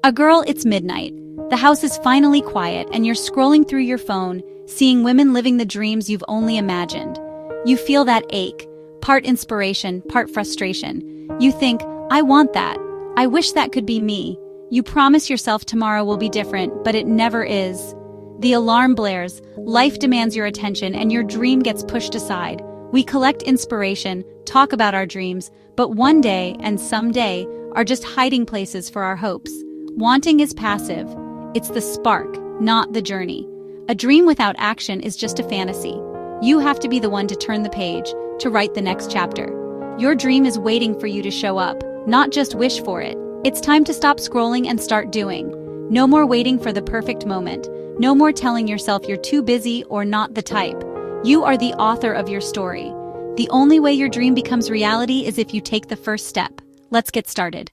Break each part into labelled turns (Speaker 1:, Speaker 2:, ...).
Speaker 1: A girl, it's midnight. The house is finally quiet and you're scrolling through your phone, seeing women living the dreams you've only imagined. You feel that ache, part inspiration, part frustration. You think, I want that. I wish that could be me. You promise yourself tomorrow will be different, but it never is. The alarm blares, life demands your attention, and your dream gets pushed aside. We collect inspiration, talk about our dreams, but one day and someday are just hiding places for our hopes. Wanting is passive. It's the spark, not the journey. A dream without action is just a fantasy. You have to be the one to turn the page, to write the next chapter. Your dream is waiting for you to show up, not just wish for it. It's time to stop scrolling and start doing. No more waiting for the perfect moment. No more telling yourself you're too busy or not the type. You are the author of your story. The only way your dream becomes reality is if you take the first step. Let's get started.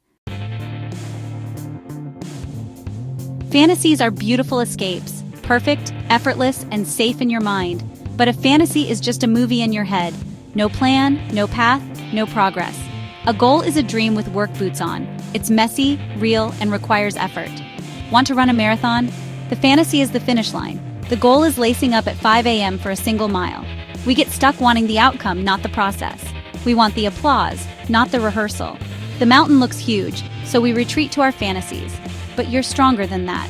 Speaker 1: Fantasies are beautiful escapes, perfect, effortless, and safe in your mind. But a fantasy is just a movie in your head. No plan, no path, no progress. A goal is a dream with work boots on. It's messy, real, and requires effort. Want to run a marathon? The fantasy is the finish line. The goal is lacing up at 5 a.m. for a single mile. We get stuck wanting the outcome, not the process. We want the applause, not the rehearsal. The mountain looks huge, so we retreat to our fantasies. But you're stronger than that.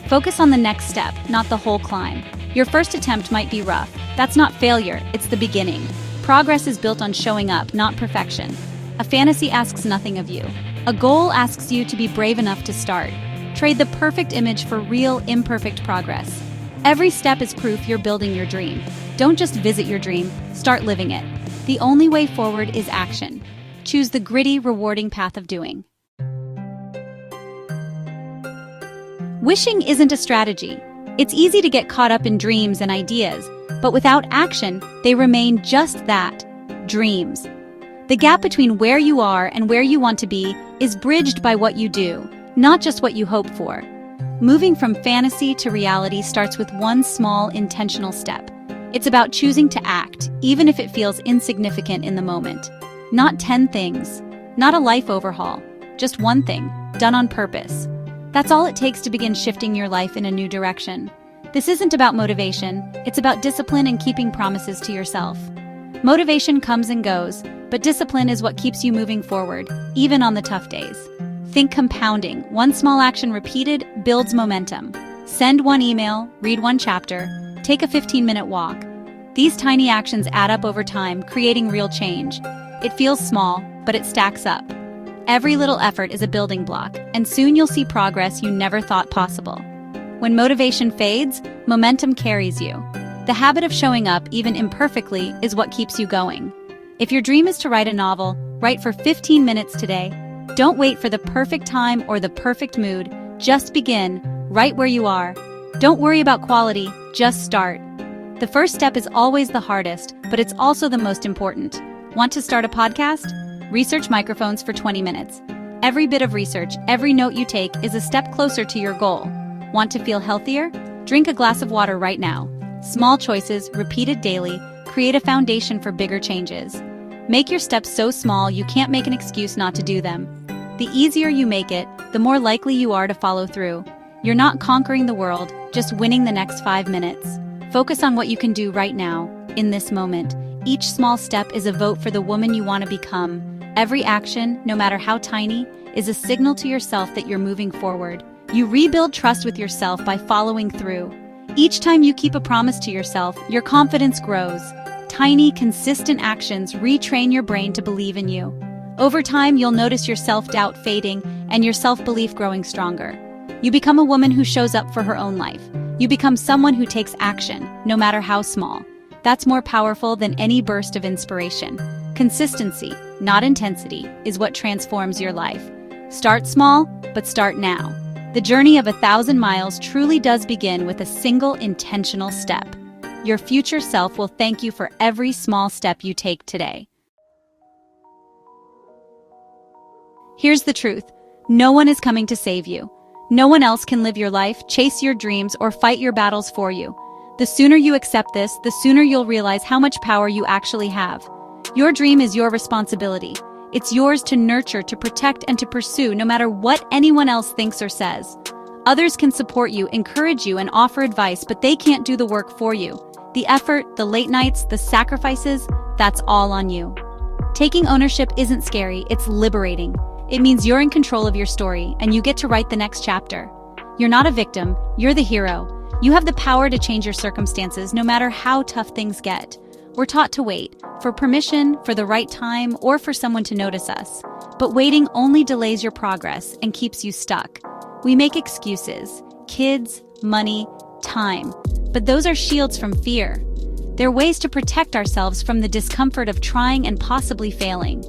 Speaker 1: Focus on the next step, not the whole climb. Your first attempt might be rough. That's not failure, it's the beginning. Progress is built on showing up, not perfection. A fantasy asks nothing of you. A goal asks you to be brave enough to start. Trade the perfect image for real, imperfect progress. Every step is proof you're building your dream. Don't just visit your dream, start living it. The only way forward is action. Choose the gritty, rewarding path of doing. Wishing isn't a strategy. It's easy to get caught up in dreams and ideas, but without action, they remain just that, dreams. The gap between where you are and where you want to be is bridged by what you do, not just what you hope for. Moving from fantasy to reality starts with one small, intentional step. It's about choosing to act, even if it feels insignificant in the moment. Not 10 things, not a life overhaul, just one thing, done on purpose. That's all it takes to begin shifting your life in a new direction. This isn't about motivation, it's about discipline and keeping promises to yourself. Motivation comes and goes, but discipline is what keeps you moving forward, even on the tough days. Think compounding. One small action repeated builds momentum. Send one email, read one chapter, take a 15-minute walk. These tiny actions add up over time, creating real change. It feels small, but it stacks up. Every little effort is a building block, and soon you'll see progress you never thought possible. When motivation fades, momentum carries you. The habit of showing up, even imperfectly, is what keeps you going. If your dream is to write a novel, write for 15 minutes today. Don't wait for the perfect time or the perfect mood. Just begin, right where you are. Don't worry about quality, just start. The first step is always the hardest, but it's also the most important. Want to start a podcast? Research microphones for 20 minutes. Every bit of research, every note you take is a step closer to your goal. Want to feel healthier? Drink a glass of water right now. Small choices, repeated daily, create a foundation for bigger changes. Make your steps so small you can't make an excuse not to do them. The easier you make it, the more likely you are to follow through. You're not conquering the world, just winning the next 5 minutes. Focus on what you can do right now, in this moment. Each small step is a vote for the woman you want to become. Every action, no matter how tiny, is a signal to yourself that you're moving forward. You rebuild trust with yourself by following through. Each time you keep a promise to yourself, your confidence grows. Tiny, consistent actions retrain your brain to believe in you. Over time, you'll notice your self-doubt fading and your self-belief growing stronger. You become a woman who shows up for her own life. You become someone who takes action, no matter how small. That's more powerful than any burst of inspiration. Consistency, not intensity, is what transforms your life. Start small, but start now. The journey of 1,000 miles truly does begin with a single intentional step. Your future self will thank you for every small step you take today. Here's the truth. No one is coming to save you. No one else can live your life, chase your dreams, or fight your battles for you. The sooner you accept this, the sooner you'll realize how much power you actually have. Your dream is your responsibility. It's yours to nurture, to protect, and to pursue no matter what anyone else thinks or says. Others can support you, encourage you, and offer advice, but they can't do the work for you. The effort, the late nights, the sacrifices, that's all on you. Taking ownership isn't scary, it's liberating. It means you're in control of your story, and you get to write the next chapter. You're not a victim, you're the hero. You have the power to change your circumstances no matter how tough things get. We're taught to wait, for permission, for the right time, or for someone to notice us. But waiting only delays your progress and keeps you stuck. We make excuses: kids, money, time. But those are shields from fear. They're ways to protect ourselves from the discomfort of trying and possibly failing.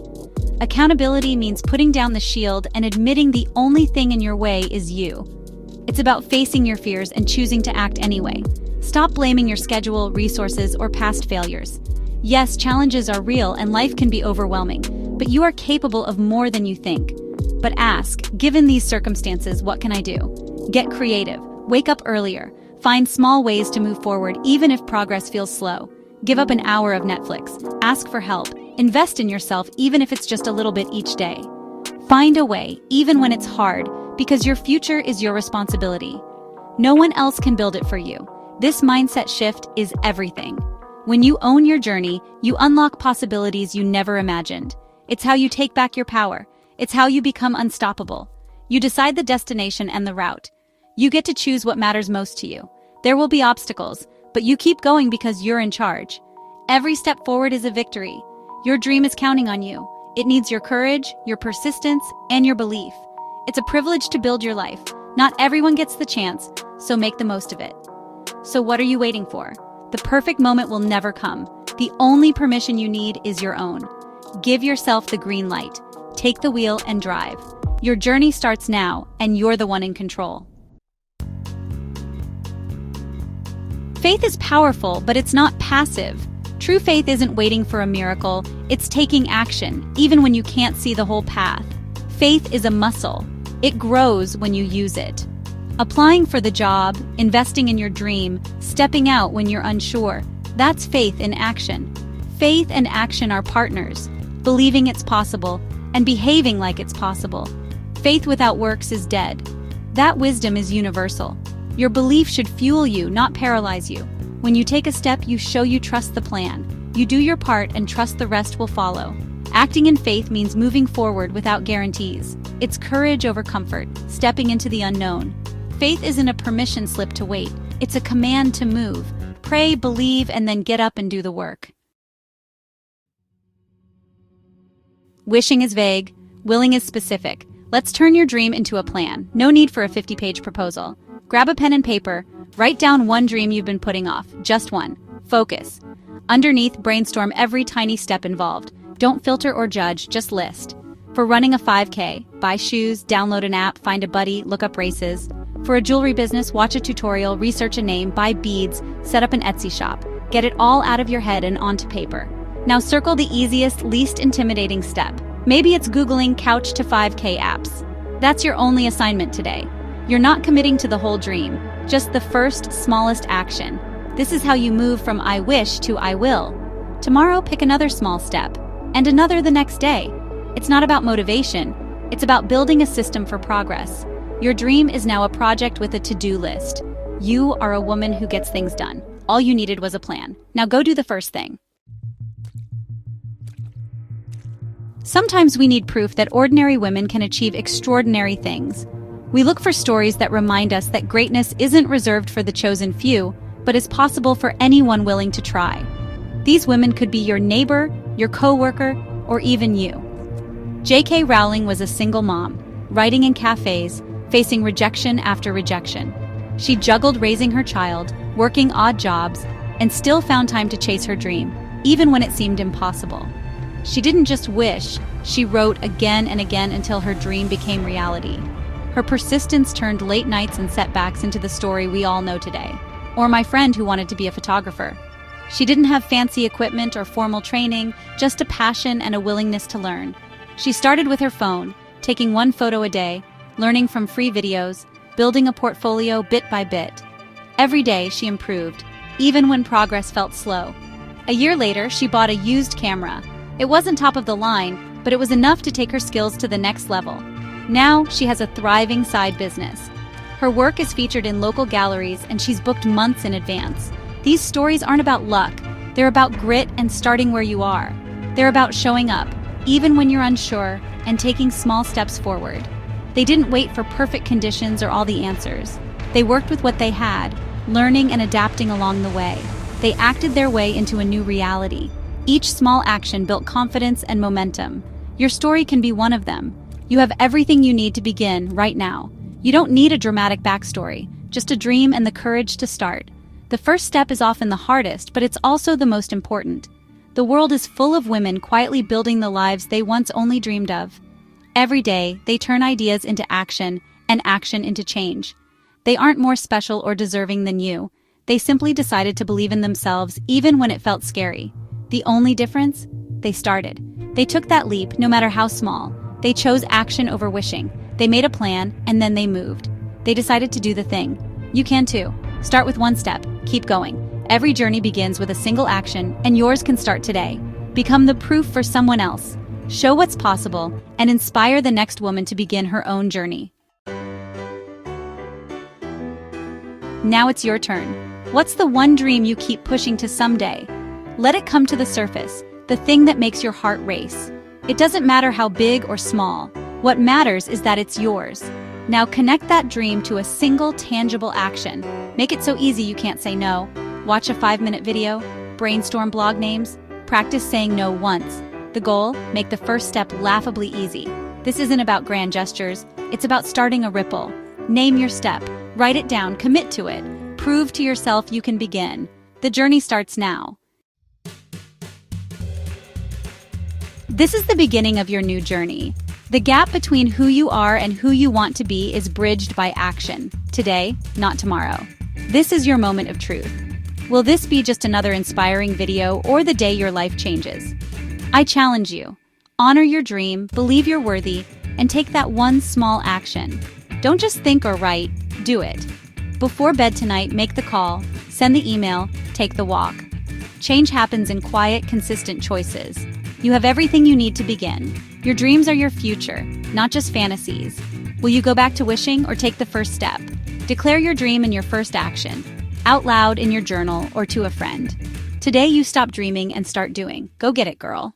Speaker 1: Accountability means putting down the shield and admitting the only thing in your way is you. It's about facing your fears and choosing to act anyway. Stop blaming your schedule, resources, or past failures. Yes, challenges are real and life can be overwhelming, but you are capable of more than you think. But ask, given these circumstances, what can I do? Get creative. Wake up earlier. Find small ways to move forward even if progress feels slow. Give up an hour of Netflix. Ask for help. Invest in yourself even if it's just a little bit each day. Find a way, even when it's hard, because your future is your responsibility. No one else can build it for you. This mindset shift is everything. When you own your journey, you unlock possibilities you never imagined. It's how you take back your power. It's how you become unstoppable. You decide the destination and the route. You get to choose what matters most to you. There will be obstacles, but you keep going because you're in charge. Every step forward is a victory. Your dream is counting on you. It needs your courage, your persistence, and your belief. It's a privilege to build your life. Not everyone gets the chance, so make the most of it. So what are you waiting for? The perfect moment will never come. The only permission you need is your own. Give yourself the green light. Take the wheel and drive. Your journey starts now, and you're the one in control. Faith is powerful, but it's not passive. True faith isn't waiting for a miracle, it's taking action, even when you can't see the whole path. Faith is a muscle. It grows when you use it. Applying for the job, investing in your dream, stepping out when you're unsure, that's faith in action. Faith and action are partners, believing it's possible and behaving like it's possible. Faith without works is dead. That wisdom is universal. Your belief should fuel you, not paralyze you. When you take a step, you show you trust the plan. You do your part and trust the rest will follow. Acting in faith means moving forward without guarantees. It's courage over comfort, stepping into the unknown. Faith isn't a permission slip to wait. It's a command to move. Pray, believe, and then get up and do the work. Wishing is vague. Willing is specific. Let's turn your dream into a plan. No need for a 50-page proposal. Grab a pen and paper. Write down one dream you've been putting off. Just one. Focus. Underneath, brainstorm every tiny step involved. Don't filter or judge, just list. For running a 5K, buy shoes, download an app, find a buddy, look up races. For a jewelry business, watch a tutorial, research a name, buy beads, set up an Etsy shop. Get it all out of your head and onto paper. Now circle the easiest, least intimidating step. Maybe it's Googling couch to 5K apps. That's your only assignment today. You're not committing to the whole dream, just the first, smallest action. This is how you move from I wish to I will. Tomorrow, pick another small step, and another the next day. It's not about motivation, it's about building a system for progress. Your dream is now a project with a to-do list. You are a woman who gets things done. All you needed was a plan. Now go do the first thing. Sometimes we need proof that ordinary women can achieve extraordinary things. We look for stories that remind us that greatness isn't reserved for the chosen few, but is possible for anyone willing to try. These women could be your neighbor, your coworker, or even you. J.K. Rowling was a single mom, writing in cafes, facing rejection after rejection. She juggled raising her child, working odd jobs, and still found time to chase her dream, even when it seemed impossible. She didn't just wish, she wrote again and again until her dream became reality. Her persistence turned late nights and setbacks into the story we all know today. Or my friend who wanted to be a photographer. She didn't have fancy equipment or formal training, just a passion and a willingness to learn. She started with her phone, taking one photo a day, learning from free videos, building a portfolio bit by bit. Every day she improved, even when progress felt slow. A year later, she bought a used camera. It wasn't top of the line, but it was enough to take her skills to the next level. Now, she has a thriving side business. Her work is featured in local galleries and she's booked months in advance. These stories aren't about luck. They're about grit and starting where you are. They're about showing up, even when you're unsure, and taking small steps forward. They didn't wait for perfect conditions or all the answers. They worked with what they had, learning and adapting along the way. They acted their way into a new reality. Each small action built confidence and momentum. Your story can be one of them. You have everything you need to begin right now. You don't need a dramatic backstory, just a dream and the courage to start. The first step is often the hardest, but it's also the most important. The world is full of women quietly building the lives they once only dreamed of. Every day, they turn ideas into action and action into change. They aren't more special or deserving than you. They simply decided to believe in themselves even when it felt scary. The only difference? They started. They took that leap, no matter how small. They chose action over wishing. They made a plan, and then they moved. They decided to do the thing. You can too. Start with one step. Keep going. Every journey begins with a single action, and yours can start today. Become the proof for someone else. Show what's possible, and inspire the next woman to begin her own journey. Now it's your turn. What's the one dream you keep pushing to someday? Let it come to the surface, the thing that makes your heart race. It doesn't matter how big or small. What matters is that it's yours. Now connect that dream to a single tangible action. Make it so easy you can't say no. Watch a 5-minute video, brainstorm blog names, practice saying no once. The goal? Make the first step laughably easy. This isn't about grand gestures, it's about starting a ripple. Name your step, write it down, commit to it. Prove to yourself you can begin. The journey starts now. This is the beginning of your new journey. The gap between who you are and who you want to be is bridged by action. Today, not tomorrow. This is your moment of truth. Will this be just another inspiring video or the day your life changes? I challenge you. Honor your dream, believe you're worthy, and take that one small action. Don't just think or write, do it. Before bed tonight, make the call, send the email, take the walk. Change happens in quiet, consistent choices. You have everything you need to begin. Your dreams are your future, not just fantasies. Will you go back to wishing or take the first step? Declare your dream in your first action, out loud in your journal or to a friend. Today you stop dreaming and start doing. Go get it, girl.